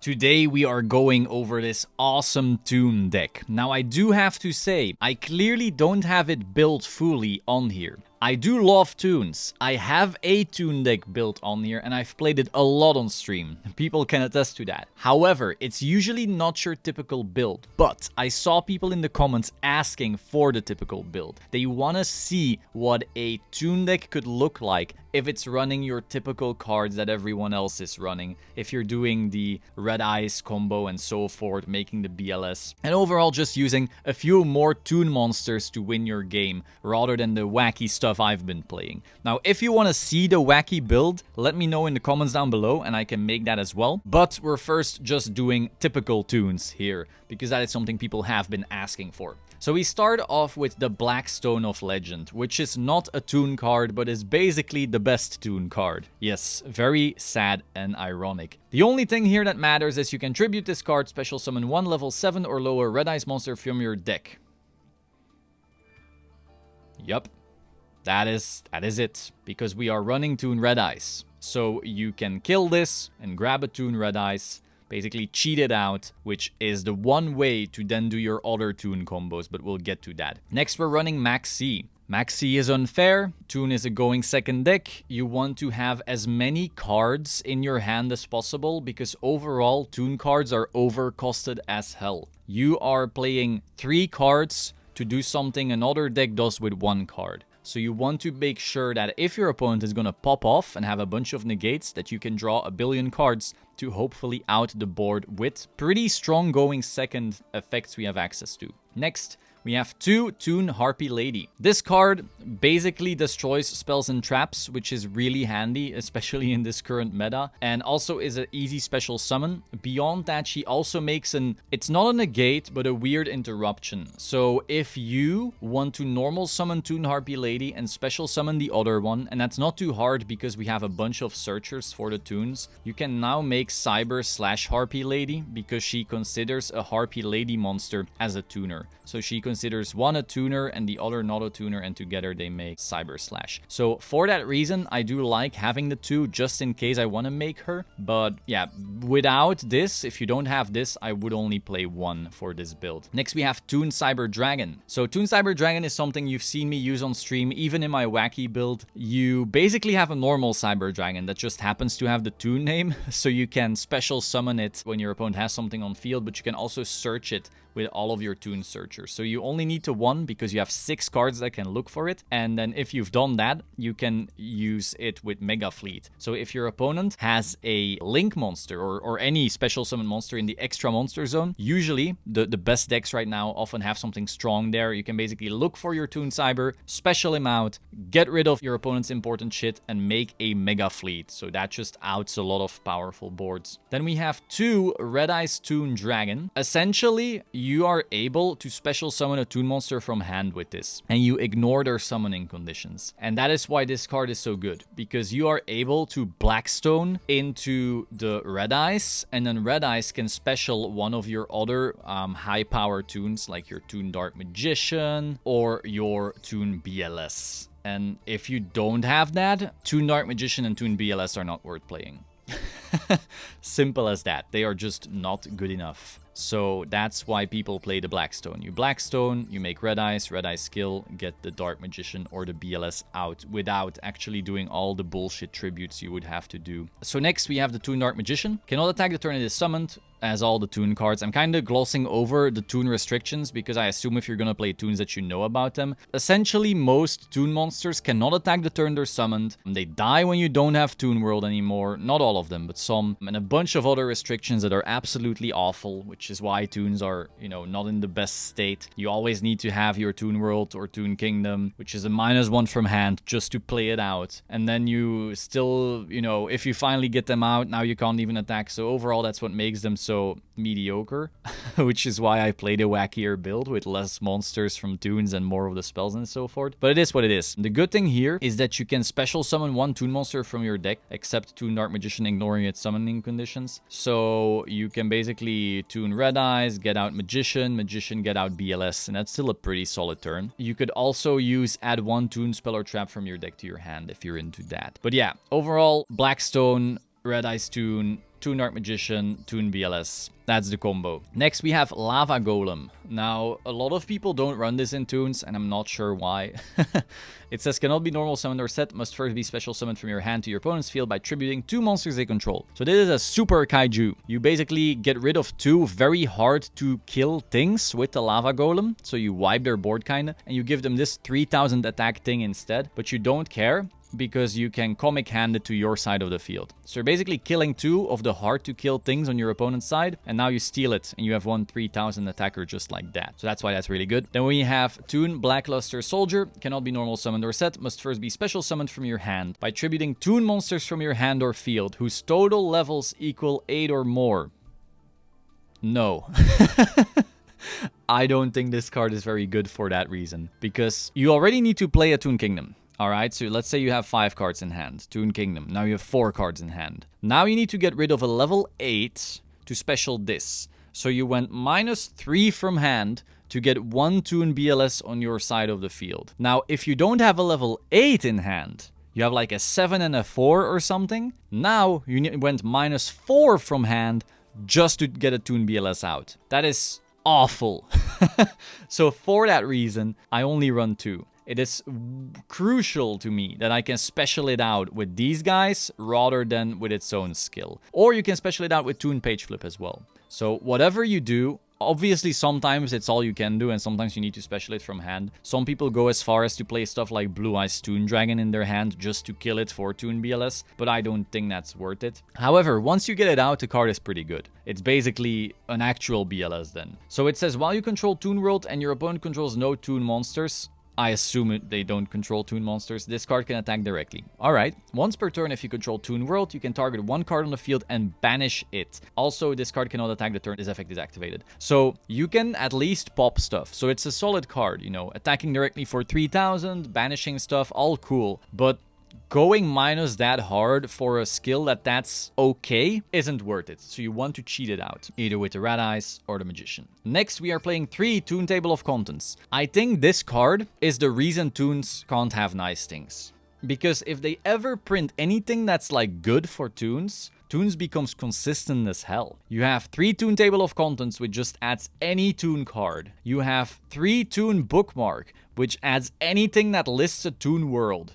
Today we are going over this awesome Toon deck. Now I do have to say, I clearly don't have it built fully on here. I do love Toons. I have a Toon deck built on here and I've played it a lot on stream. People can attest to that. However, it's usually not your typical build. But I saw people in the comments asking for the typical build. They want to see what a Toon deck could look like if it's running your typical cards that everyone else is running. If you're doing the Red Eyes combo and so forth, making the BLS. And overall just using a few more Toon monsters to win your game rather than the wacky stuff I've been playing. Now, if you want to see the wacky build, let me know in the comments down below and I can make that as well. But we're first just doing typical Toons here because that is something people have been asking for. So we start off with the Blackstone of Legend, which is not a Toon card, but is basically the best Toon card. Yes, very sad and ironic. The only thing here that matters is you can tribute this card, special summon one level 7 or lower Red Eyes monster from your deck. Yup. That is it, because we are running Toon Red Eyes. So you can kill this and grab a Toon Red Eyes, basically cheat it out, which is the one way to then do your other Toon combos, but we'll get to that. Next we're running Max C. Max C is unfair, Toon is a going second deck. You want to have as many cards in your hand as possible because overall Toon cards are overcosted as hell. You are playing 3 cards to do something another deck does with 1 card. So you want to make sure that if your opponent is going to pop off and have a bunch of negates, that you can draw a billion cards to hopefully out the board with pretty strong going second effects we have access to. Next, we have 2 Toon Harpy Lady. This card basically destroys spells and traps, which is really handy, especially in this current meta, and also is an easy special summon. Beyond that, she also makes it's not a negate, but a weird interruption. So if you want to normal summon Toon Harpy Lady and special summon the other one, and that's not too hard because we have a bunch of searchers for the Toons, you can now make Cyber/Harpy Lady because she considers a Harpy Lady monster as a tuner. So she considers one a tuner and the other not a tuner, and together they make Cyber/. So for that reason, I do like having the 2 just in case I want to make her. But yeah, without this, if you don't have this, I would only play 1 for this build. Next we have Toon Cyber Dragon. So Toon Cyber Dragon is something you've seen me use on stream, even in my wacky build. You basically have a normal Cyber Dragon that just happens to have the Toon name, so you can special summon it when your opponent has something on field, but you can also search it with all of your Toon searchers. So you only need to 1 because you have 6 cards that can look for it. And then if you've done that, you can use it with Mega Fleet. So if your opponent has a Link monster or any special summon monster in the extra monster zone, usually the best decks right now often have something strong there. You can basically look for your Toon Cyber, special him out, get rid of your opponent's important shit, and make a Mega Fleet. So that just outs a lot of powerful boards. Then we have 2 Red Eyes Toon Dragon. Essentially, you are able to special summon a Toon monster from hand with this, and you ignore their summoning conditions. And that is why this card is so good, because you are able to Blackstone into the Red Eyes, and then Red Eyes can special one of your other high power Toons, like your Toon Dark Magician or your Toon BLS. And if you don't have that, Toon Dark Magician and Toon BLS are not worth playing. Simple as that. They are just not good enough. So that's why people play the Blackstone. You Blackstone, you make Red Eyes skill, get the Dark Magician or the BLS out without actually doing all the bullshit tributes you would have to do. So next we have the Toon Dark Magician. Cannot attack the turn it is summoned, as all the Toon cards. I'm kind of glossing over the Toon restrictions because I assume if you're going to play Toons that you know about them. Essentially, most Toon monsters cannot attack the turn they're summoned. They die when you don't have Toon World anymore. Not all of them, but some. And a bunch of other restrictions that are absolutely awful, which is why Toons are, not in the best state. You always need to have your Toon World or Toon Kingdom, which is a -1 from hand just to play it out. And then you still, if you finally get them out, now you can't even attack. So overall, that's what makes them so mediocre, which is why I played a wackier build with less monsters from Toons and more of the spells and so forth. But it is what it is. The good thing here is that you can special summon 1 Toon monster from your deck, except Toon Dark Magician ignoring its summoning conditions. So you can basically Toon Red Eyes, get out Magician, get out BLS, and that's still a pretty solid turn. You could also add 1 Toon spell or trap from your deck to your hand if you're into that. But yeah, overall, Blackstone, Red Eyes Toon, Toon Dark Magician, Toon BLS. That's the combo. Next, we have Lava Golem. Now, a lot of people don't run this in Toons, and I'm not sure why. It says, cannot be normal summoned or set, must first be special summoned from your hand to your opponent's field by tributing 2 monsters they control. So this is a super kaiju. You basically get rid of 2 very hard to kill things with the Lava Golem. So you wipe their board kinda, and you give them this 3000 attack thing instead, but you don't care, because you can comic hand it to your side of the field. So you're basically killing 2 of the hard to kill things on your opponent's side, and now you steal it, and you have one 3000 attacker just like that. So that's why that's really good. Then we have Toon Blackluster Soldier, cannot be normal summoned or set, must first be special summoned from your hand by tributing Toon monsters from your hand or field whose total levels equal 8 or more. No. I don't think this card is very good for that reason, because you already need to play a Toon Kingdom. Alright, so let's say you have 5 cards in hand, Toon Kingdom. Now you have 4 cards in hand. Now you need to get rid of a level 8 to special this. So you went -3 from hand to get 1 Toon BLS on your side of the field. Now, if you don't have a level 8 in hand, you have like a 7 and a 4 or something. Now you went -4 from hand just to get a Toon BLS out. That is awful. So for that reason, I only run 2. It is crucial to me that I can special it out with these guys rather than with its own skill. Or you can special it out with Toon Page Flip as well. So whatever you do, obviously sometimes it's all you can do and sometimes you need to special it from hand. Some people go as far as to play stuff like Blue Eyes Toon Dragon in their hand just to kill it for Toon BLS, but I don't think that's worth it. However, once you get it out, the card is pretty good. It's basically an actual BLS then. So it says, while you control Toon World and your opponent controls no Toon monsters, I assume they don't control Toon monsters, this card can attack directly. Alright, once per turn if you control Toon World, you can target 1 card on the field and banish it. Also, this card cannot attack the turn this effect is activated. So, you can at least pop stuff. So it's a solid card, you know, attacking directly for 3000, banishing stuff, all cool. But going minus that hard for a skill that's okay isn't worth it. So you want to cheat it out, either with the Red Eyes or the Magician. Next, we are playing 3 Toon Table of Contents. I think this card is the reason Toons can't have nice things. Because if they ever print anything that's like good for Toons, Toons becomes consistent as hell. You have 3 Toon Table of Contents, which just adds any Toon card. You have 3 Toon Bookmark, which adds anything that lists a Toon world.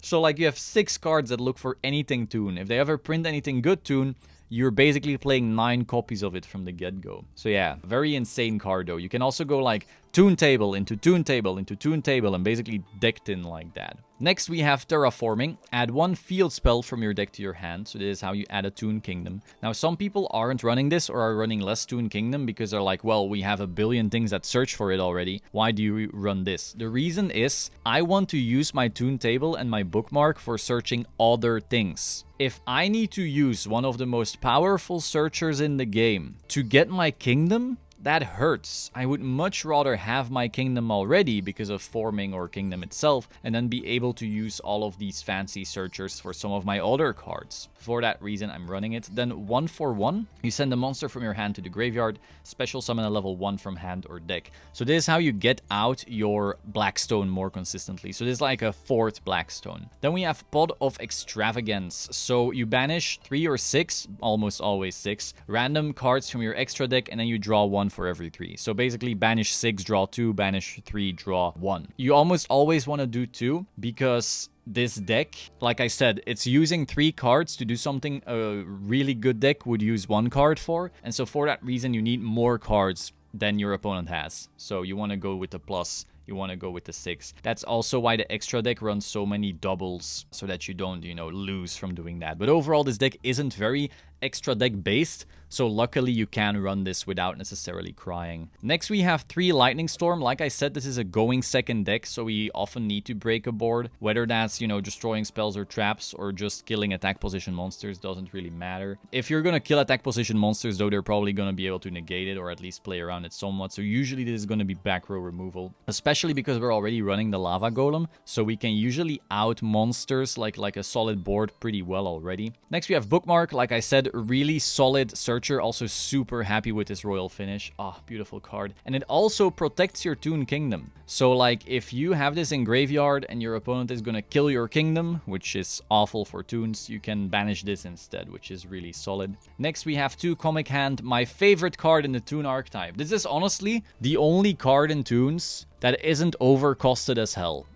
So like you have 6 cards that look for anything Toon. If they ever print anything good Toon, you're basically playing 9 copies of it from the get-go. So yeah, very insane card though. You can also go like Toon Table into Toon Table into Toon Table and basically decked in like that. Next, we have Terraforming. Add 1 field spell from your deck to your hand. So this is how you add a Toon Kingdom. Now, some people aren't running this or are running less Toon Kingdom because they're like, well, we have a billion things that search for it already. Why do you run this? The reason is I want to use my Toon Table and my bookmark for searching other things. If I need to use one of the most powerful searchers in the game to get my kingdom, that hurts. I would much rather have my kingdom already because of forming or kingdom itself and then be able to use all of these fancy searchers for some of my other cards. For that reason, I'm running it. Then 1 for 1, you send a monster from your hand to the graveyard, special summon a level 1 from hand or deck. So this is how you get out your Blackstone more consistently. So this is like a 4th Blackstone. Then we have Pod of Extravagance. So you banish 3 or 6, almost always 6, random cards from your extra deck and then you draw 1 for every 3. So basically banish 6, draw 2, banish 3, draw 1. You almost always want to do 2 because this deck, like I said, it's using 3 cards to do something a really good deck would use 1 card for. And so for that reason, you need more cards than your opponent has. So you want to go with the plus. You want to go with the 6. That's also why the extra deck runs so many doubles so that you don't, you know, lose from doing that. But overall, this deck isn't very extra deck based, so luckily you can run this without necessarily crying. Next, we have 3 Lightning Storm. Like I said, this is a going second deck, so we often need to break a board. Whether that's, you know, destroying spells or traps or just killing attack position monsters doesn't really matter. If you're gonna kill attack position monsters, though, they're probably gonna be able to negate it or at least play around it somewhat. So usually this is gonna be back row removal, especially because we're already running the Lava Golem, so we can usually out monsters like a solid board pretty well already. Next, we have Bookmark. Like I said, really solid searcher. Also super happy with this royal finish. Ah, beautiful card. And it also protects your Toon Kingdom. So like if you have this in graveyard and your opponent is gonna kill your kingdom, which is awful for Toons, you can banish this instead, which is really solid. Next we have 2 Comic Hand, my favorite card in the Toon archetype. This is honestly the only card in Toons that isn't overcosted as hell.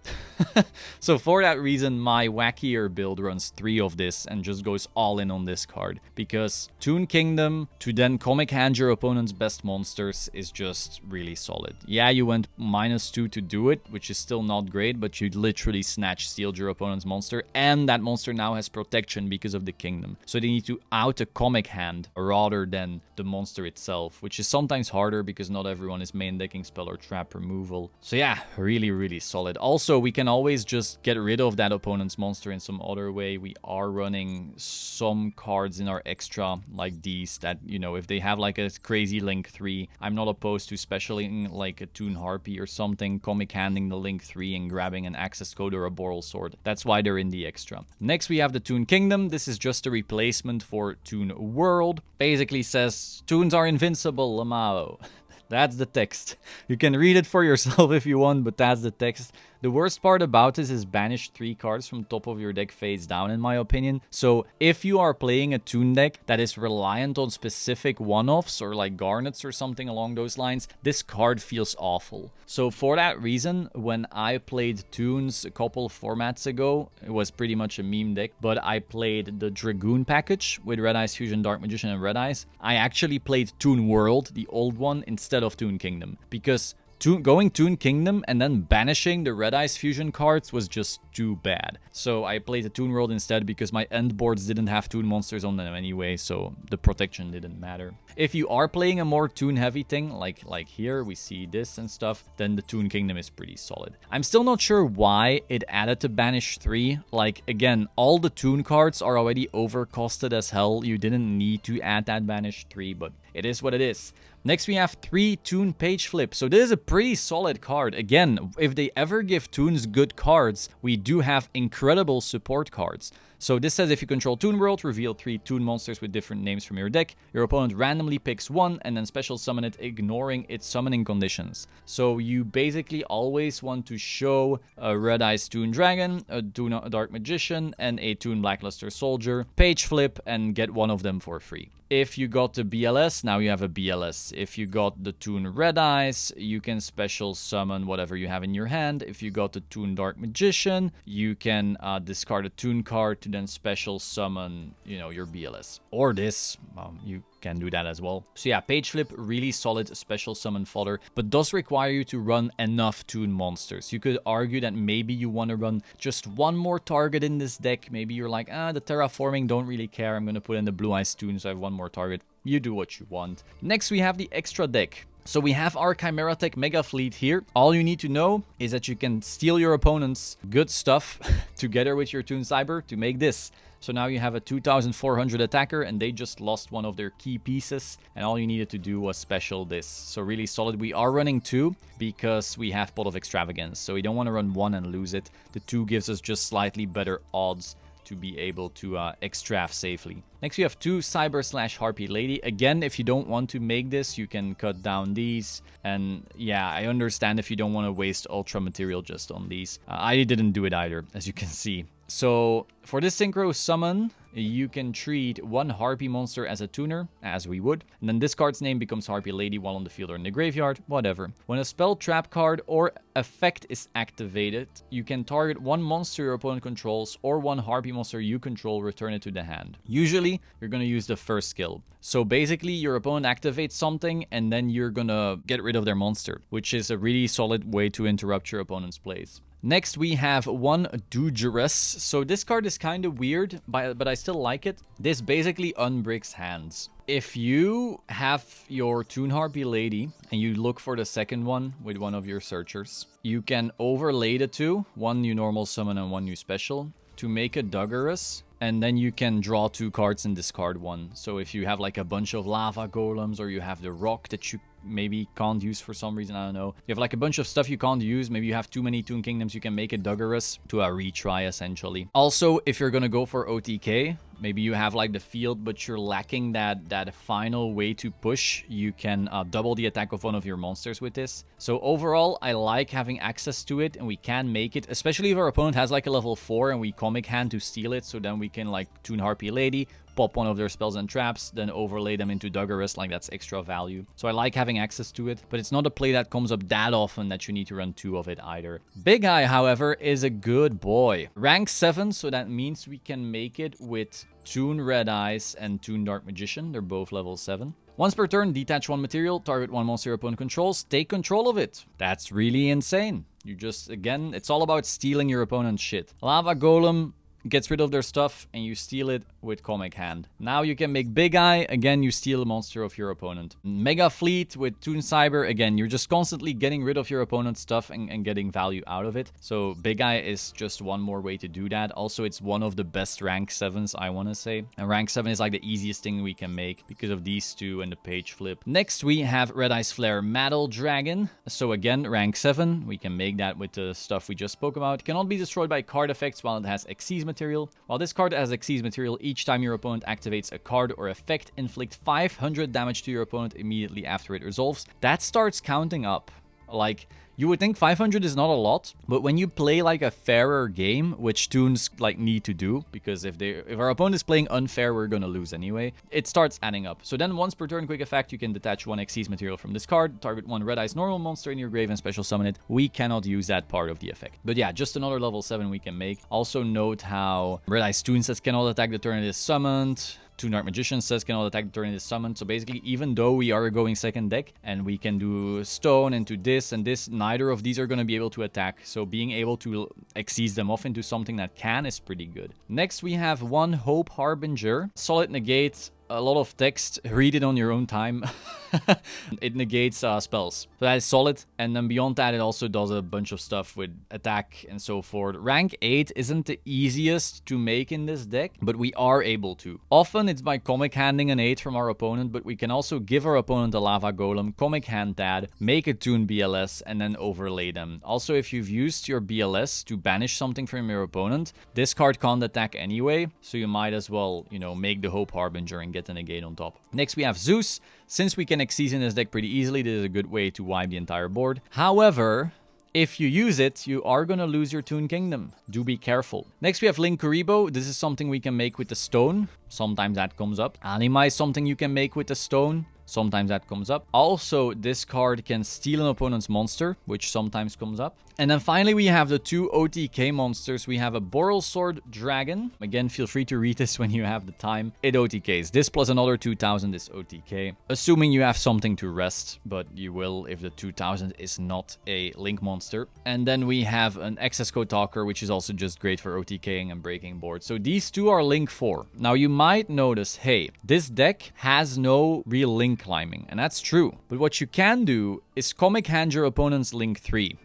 So for that reason, my wackier build runs 3 of this and just goes all in on this card. Because Toon Kingdom to then Comic Hand your opponent's best monsters is just really solid. Yeah, you went -2 to do it, which is still not great, but you literally snatch sealed your opponent's monster, and that monster now has protection because of the kingdom. So they need to out a Comic Hand rather than the monster itself, which is sometimes harder because not everyone is main decking spell or trap removal. So yeah, really, really solid. Also, we can always just get rid of that opponent's monster in some other way. We are running some cards in our extra like these that, you know, if they have like a crazy link 3, I'm not opposed to specialing like a Toon Harpy or something, comic handing the link 3 and grabbing an access code or a Boral Sword. That's why they're in the extra. Next we have the Toon Kingdom. This is just a replacement for Toon World. Basically says, Toons are invincible, Lamao. That's the text. You can read it for yourself if you want, but that's the text. The worst part about this is banish 3 cards from top of your deck face down, in my opinion. So if you are playing a Toon deck that is reliant on specific one-offs or like garnets or something along those lines, this card feels awful. So for that reason, when I played Toons a couple formats ago, it was pretty much a meme deck, but I played the Dragoon package with Red Eyes Fusion, Dark Magician, and Red Eyes. I actually played Toon World, the old one, instead of Toon Kingdom, because going Toon Kingdom and then banishing the Red Eyes Fusion cards was just too bad. So I played the Toon World instead because my end boards didn't have Toon monsters on them anyway, so the protection didn't matter. If you are playing a more Toon heavy thing, like here, we see this and stuff, then the Toon Kingdom is pretty solid. I'm still not sure why it added to banish 3. Like, again, all the Toon cards are already overcosted as hell. You didn't need to add that banish 3, but it is what it is. Next, we have 3 Toon Page Flip. So this is a pretty solid card. Again, if they ever give Toons good cards, we do have incredible support cards. So this says if you control Toon World, reveal 3 Toon monsters with different names from your deck. Your opponent randomly picks one and then special summon it, ignoring its summoning conditions. So you basically always want to show a Red Eyes Toon Dragon, a Toon Dark Magician, and a Toon Blackluster Soldier. Page flip and get one of them for free. If you got the BLS, now you have a BLS. If you got the Toon Red Eyes, you can special summon whatever you have in your hand. If you got the Toon Dark Magician, you can discard a Toon card to then special summon, you know, your BLS. Or this, you can do that as well. So yeah, page flip, really solid special summon fodder, but does require you to run enough Toon monsters. You could argue that maybe you want to run just one more target in this deck. Maybe you're like, the terraforming, don't really care. I'm going to put in the Blue Eyes Toon, so I have one more target. You do what you want. Next, we have the extra deck. So we have our Chimera Tech Mega Fleet here. All you need to know is that you can steal your opponent's good stuff together with your Toon Cyber to make this. So now you have a 2400 attacker and they just lost one of their key pieces, and all you needed to do was special this. So really solid. We are running 2 because we have Pot of Extravagance. So we don't want to run 1 and lose it. The 2 gives us just slightly better odds to be able to extrav safely. Next, we have 2 Cyber/Harpy Lady. Again, if you don't want to make this, you can cut down these. And yeah, I understand if you don't want to waste Ultra material just on these. I didn't do it either, as you can see. So for this Synchro Summon, you can treat 1 Harpy monster as a tuner, as we would, and then this card's name becomes Harpy Lady while on the field or in the graveyard, whatever. When a spell, trap card, or effect is activated, you can target 1 monster your opponent controls or 1 Harpy monster you control, return it to the hand. Usually, you're going to use the first skill. So basically, your opponent activates something and then you're going to get rid of their monster, which is a really solid way to interrupt your opponent's plays. Next, we have 1 Duel. So this card is kind of weird, but I still like it. This basically unbricks hands. If you have your Toon Harpy Lady and you look for the second one with one of your searchers, you can overlay the 2, 1 you normal summon and 1 you special, to make a Duggarus. And then you can draw 2 cards and discard 1. So if you have like a bunch of lava golems, or you have the rock that you maybe can't use for some reason, I don't know. You have like a bunch of stuff you can't use. Maybe you have too many Toon Kingdoms, you can make a Duggarus to a retry essentially. Also, if you're gonna go for OTK, maybe you have like the field, but you're lacking that final way to push, you can double the attack of one of your monsters with this. So overall, I like having access to it, and we can make it, especially if our opponent has like a level 4 and we comic hand to steal it, so then we can like Toon Harpy Lady, pop one of their spells and traps, then overlay them into Duggarus, like that's extra value. So I like having access to it, but it's not a play that comes up that often that you need to run 2 of it either. Big Eye, however, is a good boy. Rank 7, so that means we can make it with Toon Red Eyes and Toon Dark Magician. They're both level 7. Once per turn, detach 1 material, target 1 monster your opponent controls, take control of it. That's really insane. You just, again, it's all about stealing your opponent's shit. Lava Golem gets rid of their stuff, and you steal it with Comic Hand. Now you can make Big Eye. Again, you steal a monster of your opponent. Mega Fleet with Toon Cyber. Again, you're just constantly getting rid of your opponent's stuff and getting value out of it. So Big Eye is just one more way to do that. Also, it's one of the best rank 7s, I want to say. And rank 7 is like the easiest thing we can make because of these two and the page flip. Next, we have Red Eyes Flare Metal Dragon. So again, rank 7. We can make that with the stuff we just spoke about. It cannot be destroyed by card effects while it has Xyz material. While this card has Xyz material, each time your opponent activates a card or effect, inflict 500 damage to your opponent immediately after it resolves. That starts counting up. Like, you would think 500 is not a lot, but when you play like a fairer game, which Toons like need to do, because if our opponent is playing unfair, we're gonna lose anyway, it starts adding up. So then once per turn quick effect, you can detach 1 Xyz material from this card, target 1 Red Eyes normal monster in your grave and special summon it. We cannot use that part of the effect. But yeah, just another level 7 we can make. Also note how Red Eyes Toon says cannot attack the turn it is summoned. Toon Dark Magician says cannot attack the turn it is summoned. So basically, even though we are going second deck and we can do stone into this and this, neither of these are going to be able to attack. So being able to Xyz them off into something that can is pretty good. Next, we have 1 Hope Harbinger. Solid negate. A lot of text, read it on your own time. It negates spells. So that is solid. And then beyond that, it also does a bunch of stuff with attack and so forth. Rank 8 isn't the easiest to make in this deck, but we are able to. Often it's by comic handing an 8 from our opponent, but we can also give our opponent a Lava Golem, comic hand that, make a Toon BLS, and then overlay them. Also, if you've used your BLS to banish something from your opponent, this card can't attack anyway, so you might as well, you know, make the Hope Harbinger and get a negate on top. Next, we have Zeus. Since we can Xyz in this deck pretty easily, this is a good way to wipe the entire board. However, if you use it, you are going to lose your Toon Kingdom. Do be careful. Next, we have Link Kuribo. This is something we can make with the stone. Sometimes that comes up. Anima is something you can make with the stone. Sometimes that comes up. Also, this card can steal an opponent's monster, which sometimes comes up. And then finally, we have the 2 OTK monsters. We have a Boral Sword Dragon. Again, feel free to read this when you have the time. It OTKs. This plus another 2000 is OTK. Assuming you have something to rest, but you will if the 2000 is not a Link monster. And then we have an Access Code Talker, which is also just great for OTKing and breaking boards. So these 2 are Link 4. Now, you might notice, hey, this deck has no real Link climbing, and that's true. But what you can do is comic hand your opponent's Link 3.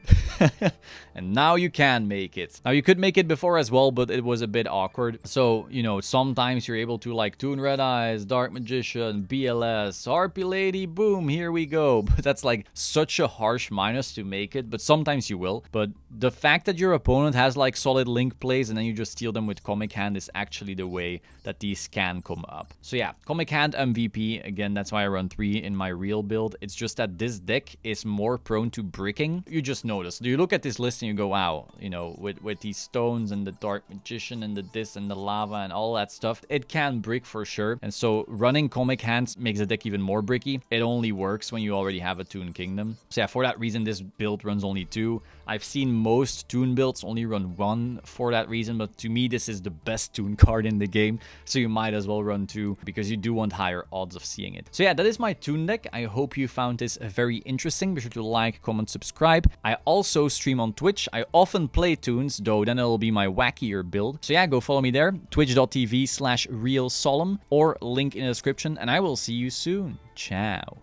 And now you can make it. Now, you could make it before as well, but it was a bit awkward. So, you know, sometimes you're able to like Toon Red Eyes, Dark Magician, BLS, Harpy Lady, boom, here we go. But that's like such a harsh minus to make it, but sometimes you will. But the fact that your opponent has like solid Link plays and then you just steal them with comic hand is actually the way that these can come up. So yeah, comic hand MVP. Again, that's why I run 3 in my real build. It's just that this deck is more prone to bricking. You just notice. You look at this list and you go, wow, you know, with these stones and the Dark Magician and the this and the lava and all that stuff, it can brick for sure. And so running comic hands makes the deck even more bricky. It only works when you already have a Toon Kingdom. So yeah, for that reason, this build runs only 2. I've seen most Toon builds only run 1 for that reason, but to me, this is the best Toon card in the game. So you might as well run 2 because you do want higher odds of seeing it. So yeah, that is my Toon deck. I hope you found this very interesting. Be sure to like, comment, subscribe. I also stream on Twitch. I often play Toons, though then it'll be my wackier build. So yeah, go follow me there, twitch.tv/realsolemn, or link in the description, and I will see you soon. Ciao.